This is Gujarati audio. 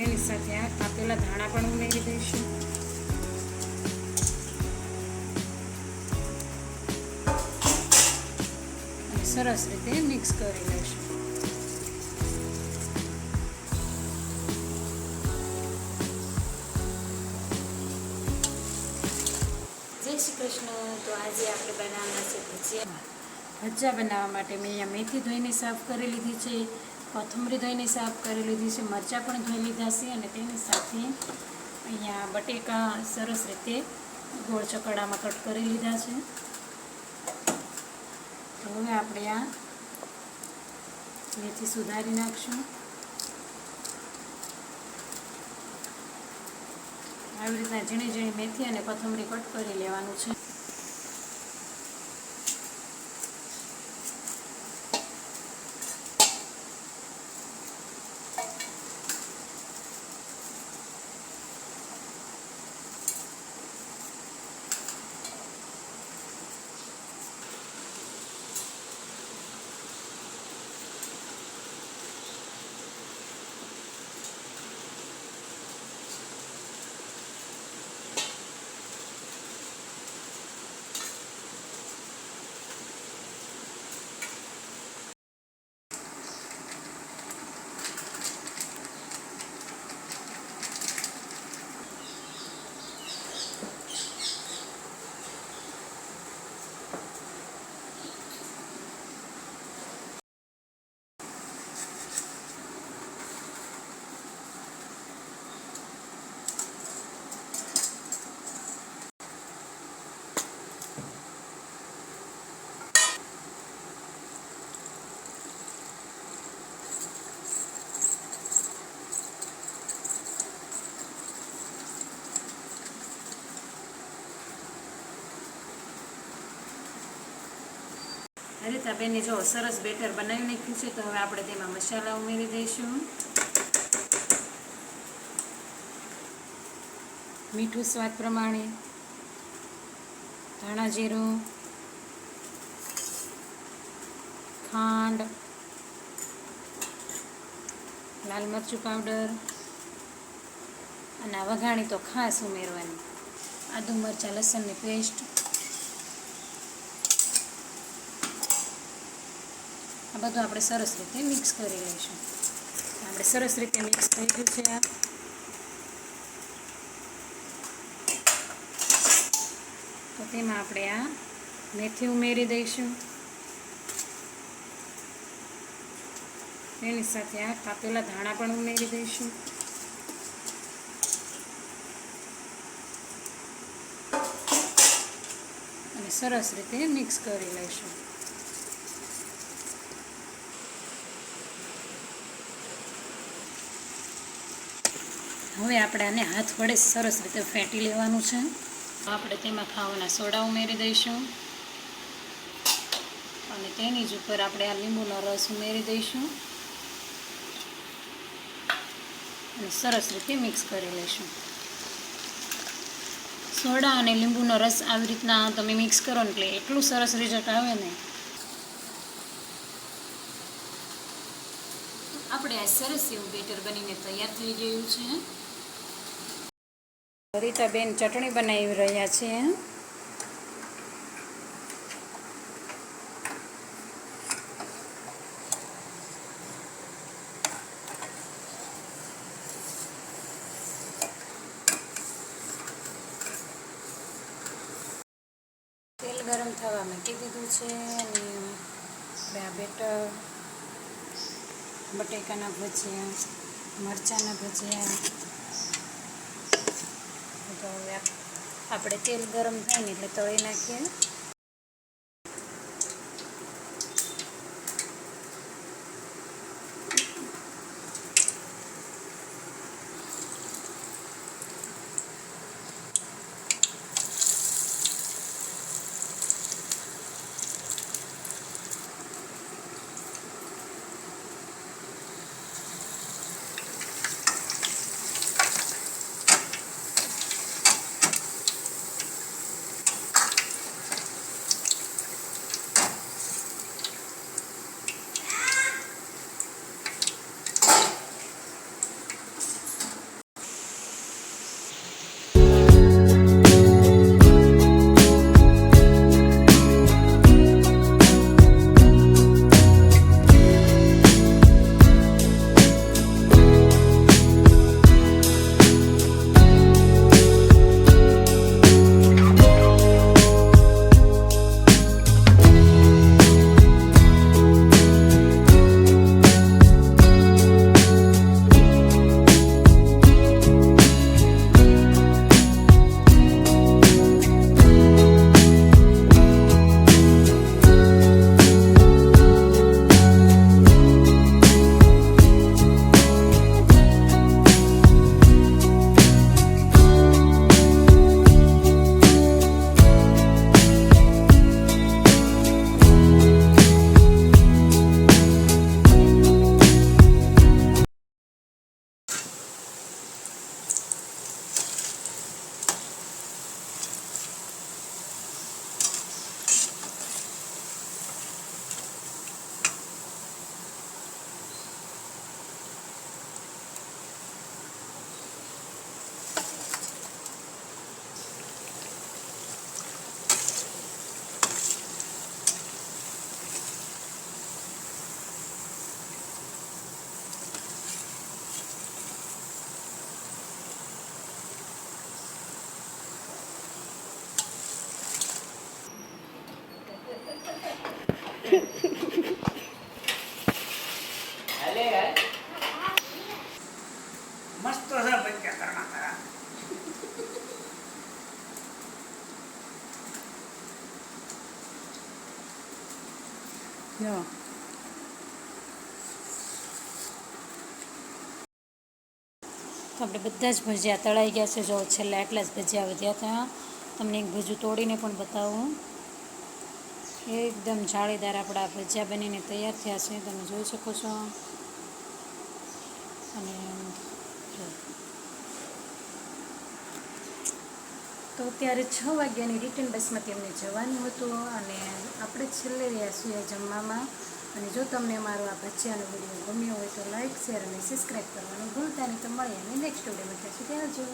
એની સાથે આ કાપેલા ધાણા પણ ઉમેરી દઈશું. અને સરસ રીતે મિક્સ કરી લઈશું. જય શ્રી કૃષ્ણ. તો આજે આપણે બનાવવાના છે ભજીયા. ભજીયા બનાવવા માટે મેં અહીંયા મેથી ધોઈને સાફ કરી લીધી છે, કોથમરી ધોઈને સાફ કરી લીધી છે, મરચાં પણ ધોઈ લીધા છે અને તેની સાથે અહીંયા બટેકા સરસ રીતે ગોળ ચકડામાં કટ કરી લીધા છે. તો હવે આપણે આ મેથી સુધારી નાખશું. આવી રીતના ઝીણી ઝીણી મેથી અને કોથમરી કટ કરી લેવાનું છે. રીતાબેને જો સરસ બેટર બનાવી નાખ્યું છે. તો હવે આપણે તેમાં મસાલા ઉમેરી દઈશું. મીઠું સ્વાદ પ્રમાણે, ધાણા જીરું, ખાંડ, લાલ મરચું પાવડર અને વઘાણી તો ખાસ ઉમેરવાની આદુ મરચાં લસણની પેસ્ટ. આ બધું આપણે સરસ રીતે મિક્સ કરી લઈશું. આપણે સરસ રીતે મિક્સ થઈ ગયું છે. તો તેમાં આપણે આ મેથી ઉમેરી દઈશું. એની સાથે આ કાપેલા ધાણા પણ ઉમેરી દઈશું. અને સરસ રીતે મિક્સ કરી લઈશું. હવે આપણે આને હાથ વડે સરસ રીતે ફેંટી લેવાનું છે. આપણે તેમાં ખાવાના સોડા ઉમેરી દઈશું અને તેની જ ઉપર આપણે આ લીંબુનો રસ ઉમેરી દઈશું અને સરસ રીતે મિક્સ કરી લઈશું. સોડા અને લીંબુનો રસ આવી રીતના તમે મિક્સ કરો ને એટલે એટલું સરસ રિઝલ્ટ આવે ને. આપણે આ સરસ એવું બેટર બનીને તૈયાર થઈ ગયું છે. રીતાબેન ચટણી બનાવી રહ્યા છે. તેલ ગરમ થવા મૂકી દીધું છે અને આ બેટર બટેકાના ભજીયા, મરચાંના ભજીયા. તો હવે આપણે તેલ ગરમ થાય ને એટલે તળી નાખીએ. મસ્ત છે ભજીયા કરના કરા. જો તો આપણે બધા જ ભજીયા તળાઈ ગયા છે. જો છેલ્લા એટલા જ ભજીયા વધ્યા હતા. તમને એક ભજીયું તોડીને પણ બતાવું. એકદમ જાળીદાર આપણા ભજીયા બનીને તૈયાર થયા છે, તમે જોઈ શકો છો. અને તો અત્યારે 6 વાગ્યાની રિટર્ન બસમાંથી અમને જવાનું હતું અને આપણે છેલ્લે રહ્યા છીએ જમવામાં. અને જો તમને અમારો આ ભજીયાનો વિડીયો ગમ્યો હોય તો લાઈક, શેર અને સબસ્ક્રાઈબ કરવાનું ભૂલતા નહીં. તો મળીએ અને નેક્સ્ટ વિડીયોમાં ત્યાં સુધી આવજો.